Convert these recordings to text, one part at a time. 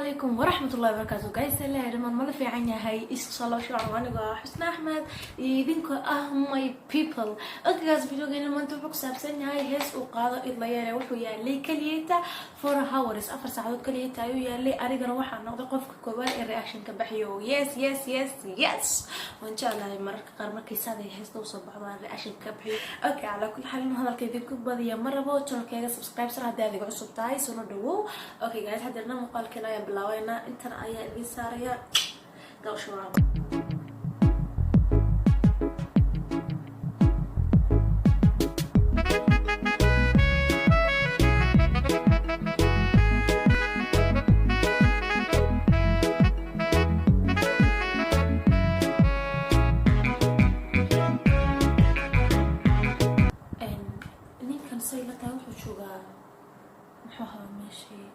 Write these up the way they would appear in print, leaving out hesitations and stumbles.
عليكم ورحمة الله وبركاته guys الله يرحم ما في عني هاي إيش صار الله شو عماني حسن أحمد يدينكو my people okay guys فيديو جينا ما أنتم بقى سابسين هاي هس وقاضي إضلا يا روح ويا لي كليتا for hours أفر ساعات كليتا ويا لي أريد أروح عن نقطة قف كوبال الرياكشن كبحيو yes وإن شاء الله مرة قرر كيس هذا يحس توصل بعض الرياكشن كبحيو okay على كل حال إنه هذا الكيدينكو بدي مرة بوتشون كذا سبسكرايب سر هذا اللي قصو بتاعي سونو دو okay guys هذا مقال كنا يا بلاوينا انتنا ايا اللي ساريا قال شو راه ninkan saylata wuxuu joogaa maxaa meeshii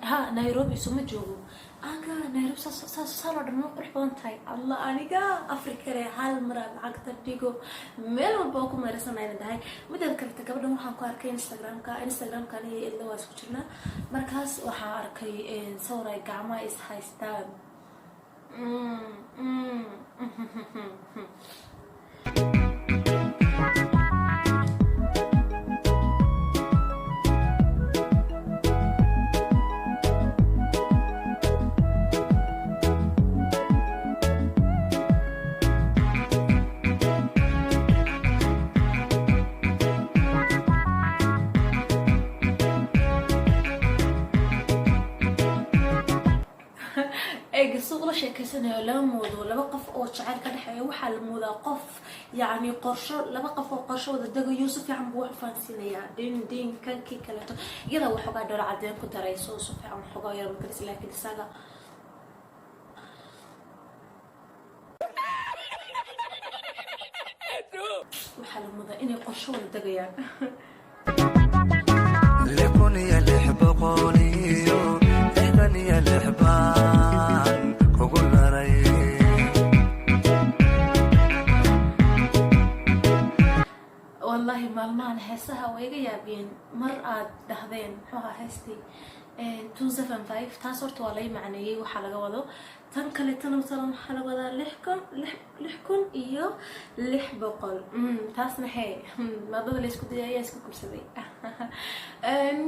ها نيروبي سو ما جوجو اغا نيروبي صار دمو قرح بدن تاي الله انيغا افريكا هال مره lacag tadigo meel walba ku meersanayna dahay midda kale gabadhan waxaan ku arkay instagram-ka ila waa isku jirna markaas waxa arkay sawir ay gacmaha is haystaan السوق لا شيء كسنة لا موضوع لا بقف أو شعر كده حياة وحال موضوع قف يعني قرشة لا بقف أو قرشة وده دقة يوسف عم بوح فانسينا يعني دين كان كي كلاته يلا وحقا دور عدين كنت رئيس يوسف عم حقا يلا مكرس لكن الساقة وحال موضوع إني قرشة وده دقة يعني لكن يا لحبقوني لكن يا لحبان كقول رأي والله مالمان حسها ويجي يابين مرة دهذين حوها حستي 275 تاسورت ولاي معنيه وحلقة وضو تنكلي تنم حلقة لحكن إياه لح بقول تاسنا هي ما بدل يسكت يا يسكت كل شيء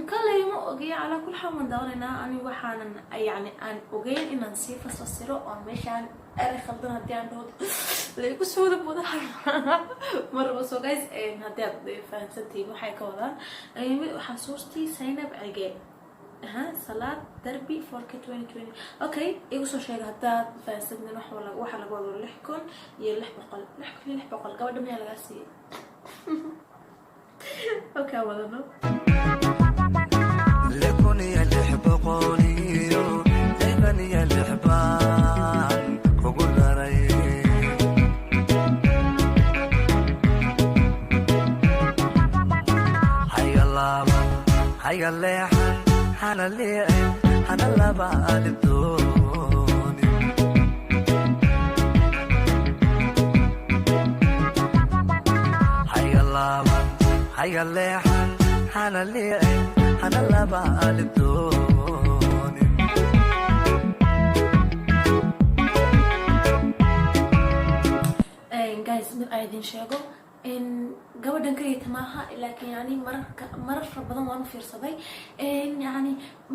كل يوم أجي على كل حال من دورنا أنا وحنا يعني أن أجي إن نصير فصيروا ومشان أنا خلطنا هدي عن دود ليكو سود بوده مرة بس وجايز هدي فانسنتي وحيك وضع حسوستي سينب عجيب ها صلاة دربي فورك 2020 اوكي يوصل شيء هدا فاسدنا waxa lagu wado lixkun iyo 6 boqol gabadha miyaa laga siiyay okay wadano لكن يا لحبقوني لكن يا لحبان كقول رأي حي الله حي الله أنا اللي أنا اللي بعلمتوني حي الله حي اللي أنا اللي أنا اللي بعلمتوني guys mid aydin sheego in gabadhan kaliya maaha laakiin yani marar badan waan fiirsaday yani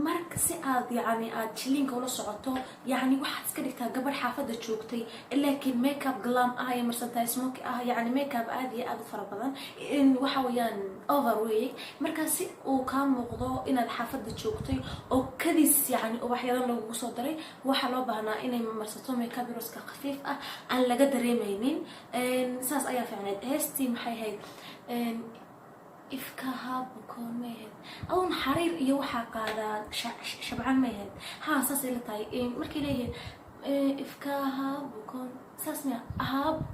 marka si aad yani aad chilinka ula socoto yani waxaad iska dhigtaa gabadh xaafada joogtay laakiin makeup glam ah iyo marsantahay smoke ah yani makeup aad iyo aad u fara badan in waxa weeyaan overway marka si uu ka muuqdo inaad xaafada joogtay oo kadis yani waxyadan lagu soo daray waxa loo baahnaa inay marsato makeup roska khafiif ah aan laga dareemaynin saas ayaa fiicneed heestii maxay ahayd ifkaha bukoon mehed awn xariir iyo waxa qaada shabcan mehed ha saas ila tahay markii leeyahay ifkaha bukoon saasmiya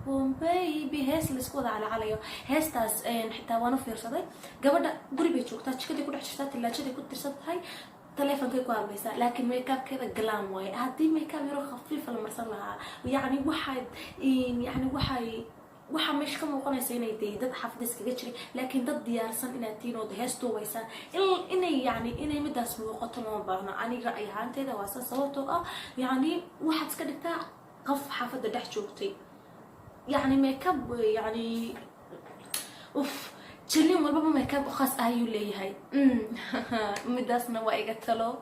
Bombay hees la isku wada calayo heestaas xitaa waan u fiirsaday gabadha guri bay joogtaa jikadii ku dhex jirtaa tilaajadii ku tirsan tahay telefonkay ku hadlaysaa laakiin makeup keeda glam way haddii makeup yaro khafiif la marsan lahaa yani waxay waxa meesha ka muuqanaysa inay dad xafid iskaga jiray laakiin dad diyaarsan inaad tihiin oo heestu waysaan inay yani inay midaas muuqato lama baahno aniga ay ahaanteeda waa sababtoo ah yani waxaad iska dhigtaa qof xaafada dhex joogtay يعني makeup يعني اوف جلين والبابا makeup خاص ايو ليهاي مداسنا وايغا تلو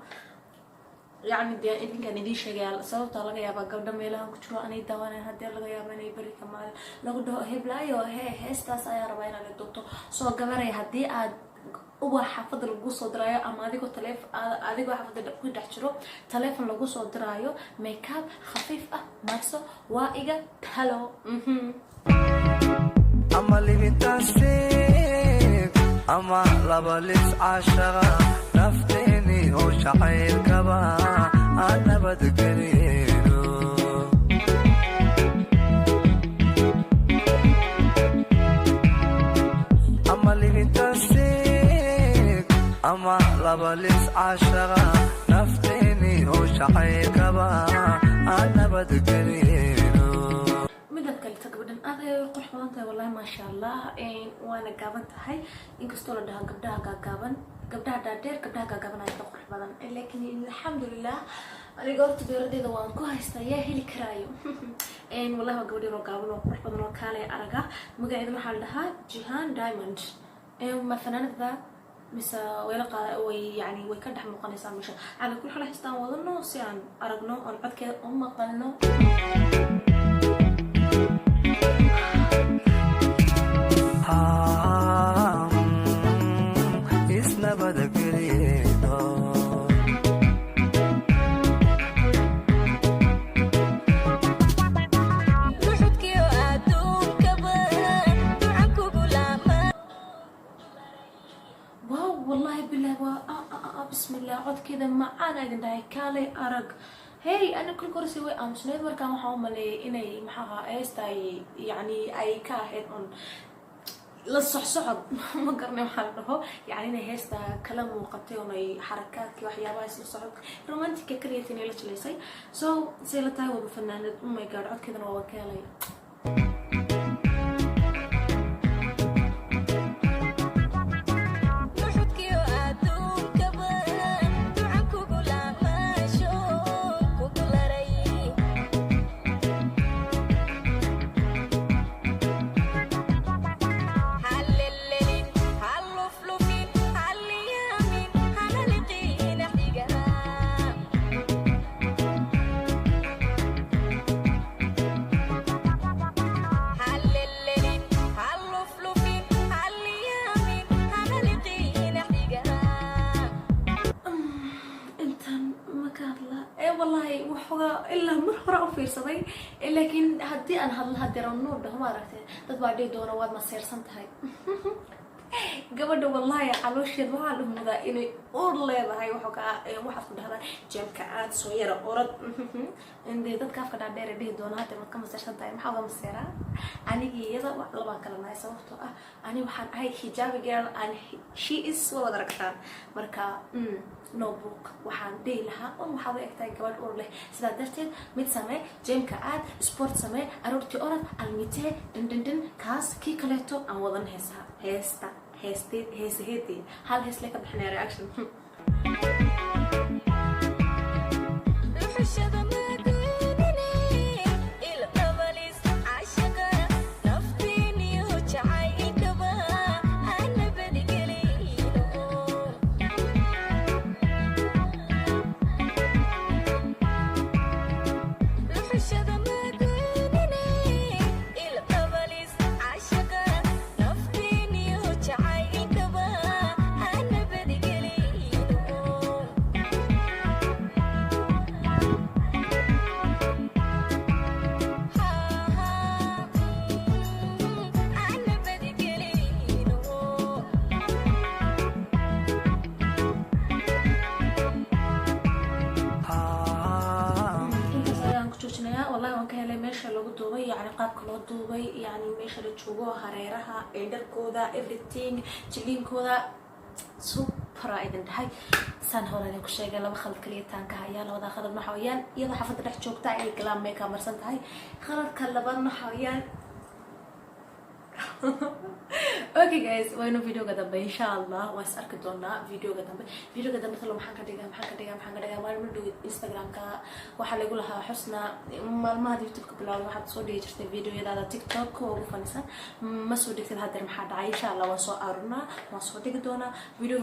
يعني دي إذن كان يدي شغال sababta laga yaaba gabdha meelaha ku jiro anay daawanay hadii laga yaabo inay bari kamaal lagu dhaho heblaayo heestaas ayaa rabaa inaan la doonto soo gabaray hadii aad uba xafada lagu soo diraayo ama adigoo xafada ku dhex jiro telefoon lagu soo diraayo makeup khafiif ah marso waa iga talo ama libintaasig ama laba lis caashaqa nafteeni oo jacaylkaba aan nabadgelino ama libintaasig ama laba lis caashaqa nafteeni oo jacaylkaba aan nabadgelino midab kale gabadhan aad ay qurux badan tahay wallahi ma sha Allah waana gaaban tahay inkastoo la dhaho gabdhaha dhaadheer gabdhaha gaaban ay qurux badan laakiin alxamdulillah aniga horta beeradeeda waan ku haystaa yaa heli karaayo wallahi waa gabadh gaaban oo qurux badan oo kale araga magaceeda waxaa la dhahaa Jihan Diamond ma fanaanada mise way yani way ka dhex muuqanaysaa meesha ala kulli xal haystaan wadano si aan aragno oo codkeeda u maqalno بسم الله عود كذا معانا قلنا كالي أرق هي أنا كل كرسي وأمسنيد وركان محاومة لي إني محاها إيستاي يعني أي كاهد أن للصحصحب ما قرنا محله يعني إني هيستا كلام وقتي وني حركات كي وحيا بايس للصحب رومانتيكا كرياتيني ليش ليسي سيلتاي وبفنانة ما يقعد عود كذا وكالي والله وحوجا إلا مرة في صدي لكن هدي أنا هدي النور ده ما رحت تطلع بعدين دورة واد ما صير سنتهاي قبل والله علوش يضوها لهم ذا إني أورلي هاي وحوجا واحد كده هذا جيم كعاد صغيرة أورد إندي تذكر كده داير ده دورة هذا ما كم صير سنتهاي محاولة مسيرة أنا هي يضع لبان كلامها يسوته أنا وحن هاي حجاب girl and she is ولا دركتان مركا notebook waxaan dhihi lahaa oo waxaad egtahay gabadh uur leh sidaa darteed mid samee jeemka aad sport samee aroortii orod almitee dindindin kaas kii kaleeto aan wadan heesaheedii hal hees lee ka bixinaya reaction والله وان كان لي ماشي لو دوبي يعني قابك لو دوبي يعني ماشي لا جوجو hareeraha dharkooda everything jiliinkooda super idan tahay san hore ku sheegay laba khalad kaliya taanka haya labada khalad ma xawayaan iyada xafada dhex joogta ay galaam meeka marsan tahay khaladka labaad ma xawayaan Okay guys, waynu videoga dambe insha Allah waan is arki doonaa videoga dambe talo maxaan ka dhigaa maalmo dhow Instagram-ka waxa lagu lahaa xusna maalmaha YouTube-ka bilaaway waxaad soo dhigi jirtay videoyadaada TikTok oo ugu fanisan ma soo dhigtid hadda maxaa dhacay insha Allah waan soo aarunaa waan soo dhigi doonaa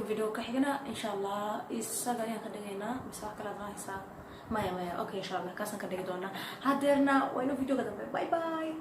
video ka xigana insha Allah isaga ayaan ka dhigaynaa mise wax kale aan haysaa maya okay insha Allah kaasan ka dhigi doonaa hadeerna waynu videoga dambe bye bye